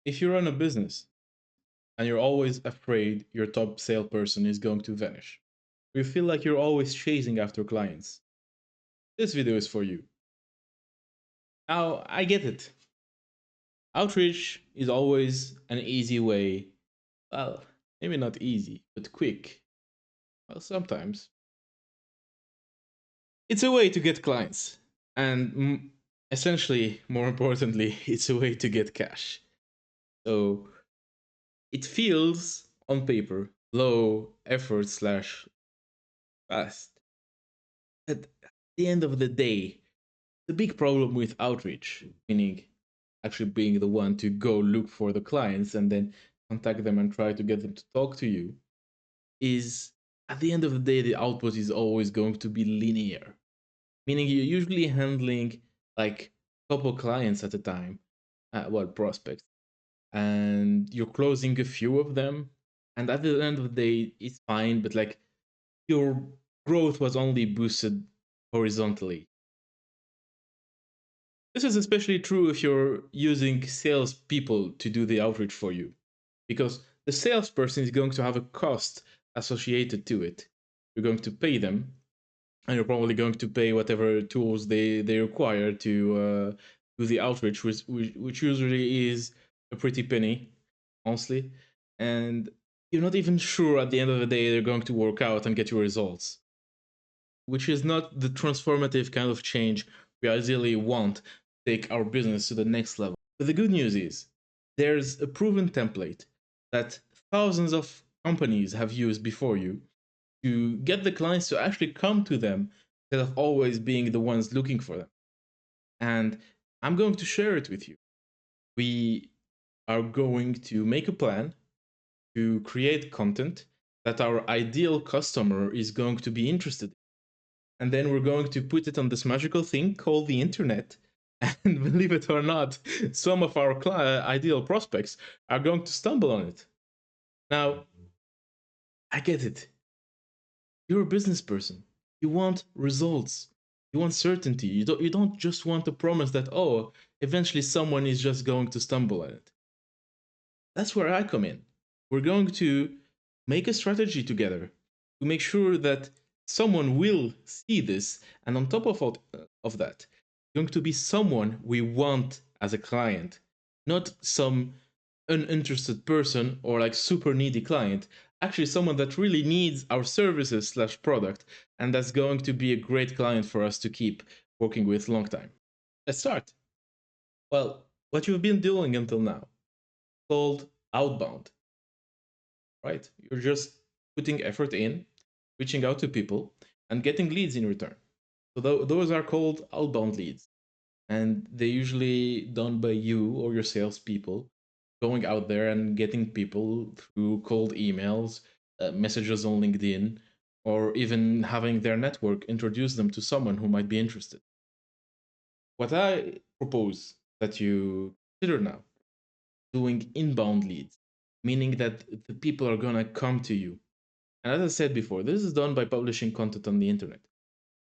If you run a business and you're always afraid your top salesperson is going to vanish, you feel like you're always chasing after clients, this video is for you. Now, I get it. Outreach is always an easy way, well, maybe not easy, but quick. Well, sometimes. It's a way to get clients. And essentially, more importantly, it's a way to get cash. So it feels, on paper, low effort slash fast. At the end of the day, the big problem with outreach, meaning actually being the one to go look for the clients and then contact them and try to get them to talk to you, is at the end of the day, the output is always going to be linear. Meaning you're usually handling like a couple clients at a time, well, prospects, and you're closing a few of them. And at the end of the day, it's fine, but like your growth was only boosted horizontally. This is especially true if you're using salespeople to do the outreach for you, because the salesperson is going to have a cost associated to it. You're going to pay them, and you're probably going to pay whatever tools they require to do the outreach, which usually is a pretty penny, honestly. And you're not even sure at the end of the day they're going to work out and get you results, which is not the transformative kind of change we ideally want to take our business to the next level. But the good news is there's a proven template that thousands of companies have used before you to get the clients to actually come to them instead of always being the ones looking for them. And I'm going to share it with you. We are going to make a plan to create content that our ideal customer is going to be interested in. And then we're going to put it on this magical thing called the internet. And believe it or not, some of our ideal prospects are going to stumble on it. Now, I get it. You're a business person. You want results. You want certainty. You don't just want to promise that, oh, eventually someone is just going to stumble at it. That's where I come in. We're going to make a strategy together to make sure that someone will see this, and on top of that, going to be someone we want as a client, not some uninterested person or like super needy client, actually someone that really needs our services slash product, and that's going to be a great client for us to keep working with long time. Let's start. Well, what you've been doing until now, called outbound, right? You're just putting effort in, reaching out to people, and getting leads in return. So those are called outbound leads, and they're usually done by you or your salespeople going out there and getting people through cold emails, messages on LinkedIn, or even having their network introduce them to someone who might be interested. What I propose that you consider now, doing inbound leads, meaning that the people are going to come to you. And as I said before, this is done by publishing content on the internet.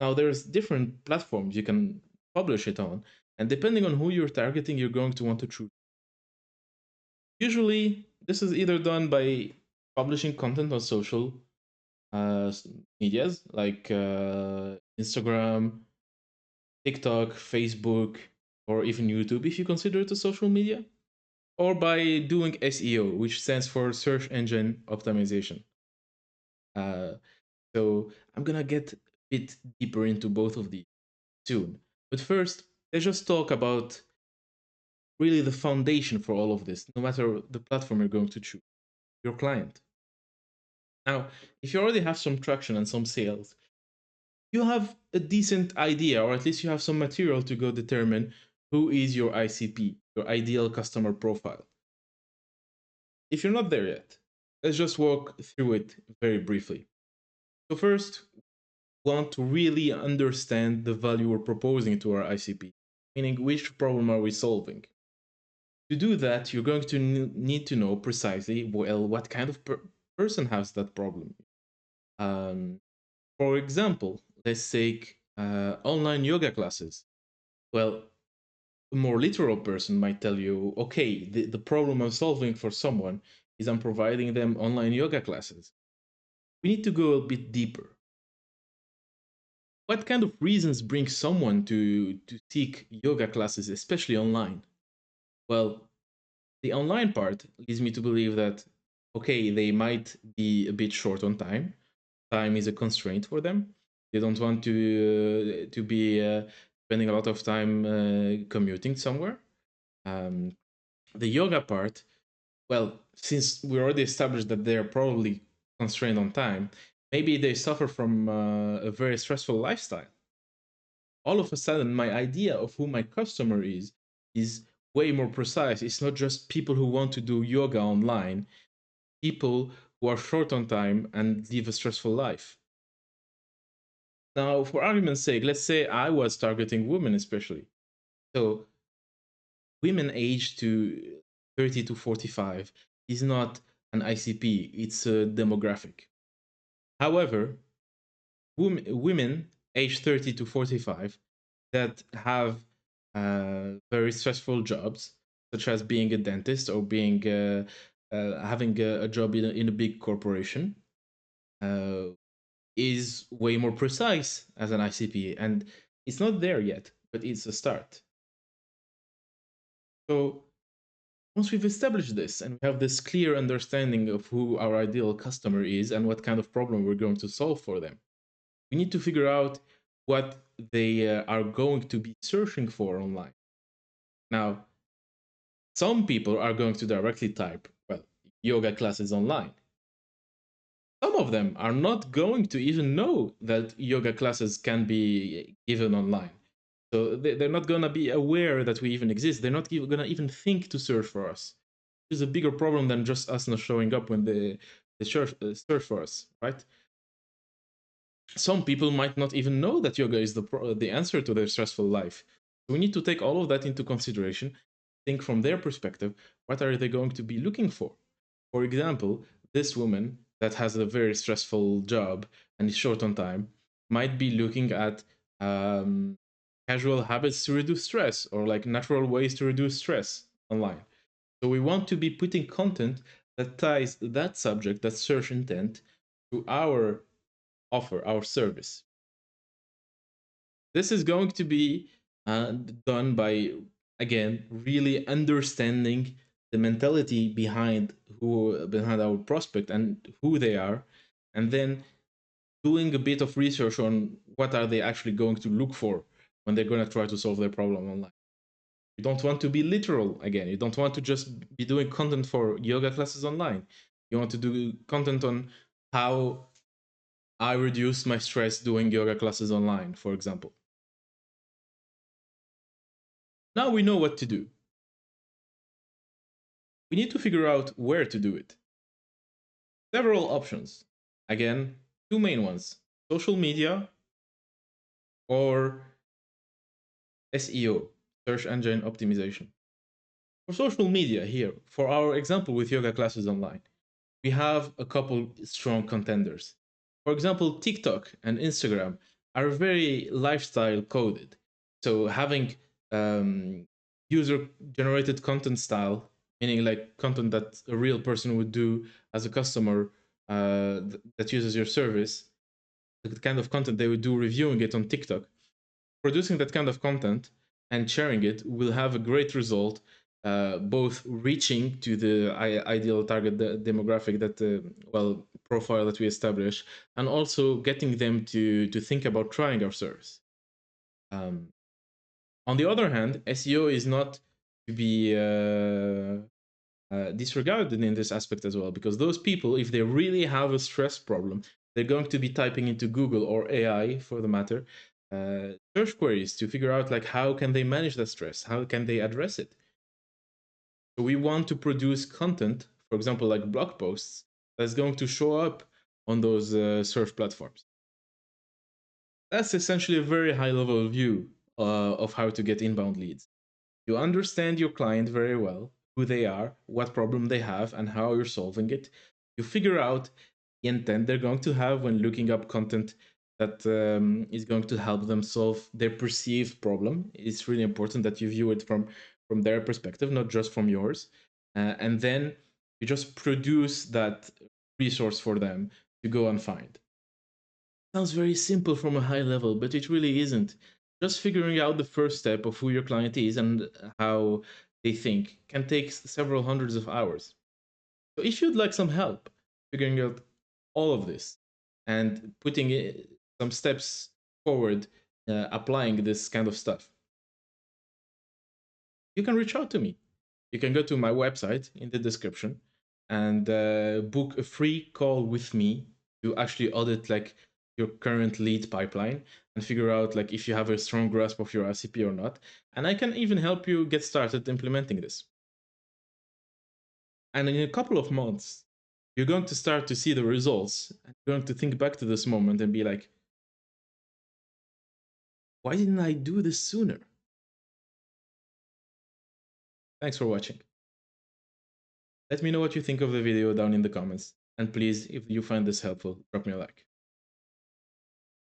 Now, there's different platforms you can publish it on, and depending on who you're targeting, you're going to want to choose. Usually, this is either done by publishing content on social uh, medias like Instagram, TikTok, Facebook, or even YouTube, if you consider it a social media, or by doing SEO, which stands for search engine optimization. Uh, so I'm gonna get a bit deeper into both of these soon. But first, let's just talk about really the foundation for all of this, no matter the platform you're going to choose, your client. Now, if you already have some traction and some sales, you have a decent idea, or at least you have some material to go determine who is your ICP, your ideal customer profile. If you're not there yet, let's just walk through it very briefly. So first, we want to really understand the value we're proposing to our ICP, meaning which problem are we solving. To do that, you're going to need to know precisely, well, what kind of person has that problem. For example, let's take online yoga classes. Well, A more literal person might tell you, okay, the problem I'm solving for someone is I'm providing them online yoga classes. We need to go a bit deeper. What kind of reasons bring someone to seek yoga classes, especially online? Well, the online part leads me to believe that, okay, they might be a bit short on time. Time is a constraint for them. They don't want to be spending a lot of time commuting somewhere. Um, the yoga part, well, since we already established that they're probably constrained on time, maybe they suffer from a very stressful lifestyle. All of a sudden, my idea of who my customer is way more precise. It's not just people who want to do yoga online, people who are short on time and live a stressful life. Now, for argument's sake, let's say I was targeting women especially. So women aged to 30 to 45 is not an ICP, it's a demographic. However, women aged 30 to 45 that have very stressful jobs, such as being a dentist or being having a job in a big corporation, uh, is way more precise as an ICP, and it's not there yet, but it's a start. So once we've established this and we have this clear understanding of who our ideal customer is and what kind of problem we're going to solve for them, we need to figure out what they are going to be searching for online. Now, some people are going to directly type, well, yoga classes online. Some of them are not going to even know that yoga classes can be given online. So they're not going to be aware that we even exist. They're not going to even think to search for us. It's a bigger problem than just us not showing up when they search for us, right? Some people might not even know that yoga is the answer to their stressful life. So we need to take all of that into consideration, think from their perspective, what are they going to be looking for? For example, this woman that has a very stressful job and is short on time might be looking at um, casual habits to reduce stress or like natural ways to reduce stress online. So we want to be putting content that ties that subject, that search intent, to our offer, our service. This is going to be done by, again, really understanding the mentality behind our prospect and who they are, and then doing a bit of research on what are they actually going to look for when they're going to try to solve their problem online. You don't want to be literal again. You don't want to just be doing content for yoga classes online. You want to do content on how I reduce my stress doing yoga classes online, for example. Now we know what to do. We need to figure out where to do it. Several options. Again, two main ones: social media or SEO, search engine optimization. For social media, here, for our example with yoga classes online, we have a couple strong contenders. For example, TikTok and Instagram are very lifestyle coded. So having user generated content style, meaning like content that a real person would do as a customer that uses your service, the kind of content they would do reviewing it on TikTok, producing that kind of content and sharing it will have a great result, both reaching to the ideal target demographic that well profile that we establish, and also getting them to think about trying our service. um, on the other hand, SEO is not to be disregarded in this aspect as well, because those people, if they really have a stress problem, they're going to be typing into Google or AI for the matter search queries to figure out like how can they manage that stress, how can they address it. So we want to produce content, for example, like blog posts, that's going to show up on those search platforms. That's essentially a very high level view of how to get inbound leads. You understand your client very well, who they are, what problem they have, and how you're solving it. You figure out the intent they're going to have when looking up content that is going to help them solve their perceived problem. It's really important that you view it from their perspective, not just from yours. And then you just produce that resource for them to go and find. Sounds very simple from a high level, but it really isn't. Just figuring out the first step of who your client is and how they think can take several hundreds of hours. So if you'd like some help figuring out all of this and putting some steps forward, applying this kind of stuff, you can reach out to me. You can go to my website in the description and book a free call with me to actually audit like your current lead pipeline and figure out like if you have a strong grasp of your RCP or not. And I can even help you get started implementing this. And in a couple of months, you're going to start to see the results. And you're going to think back to this moment and be like, why didn't I do this sooner? Thanks for watching. Let me know what you think of the video down in the comments. And please, if you find this helpful, drop me a like.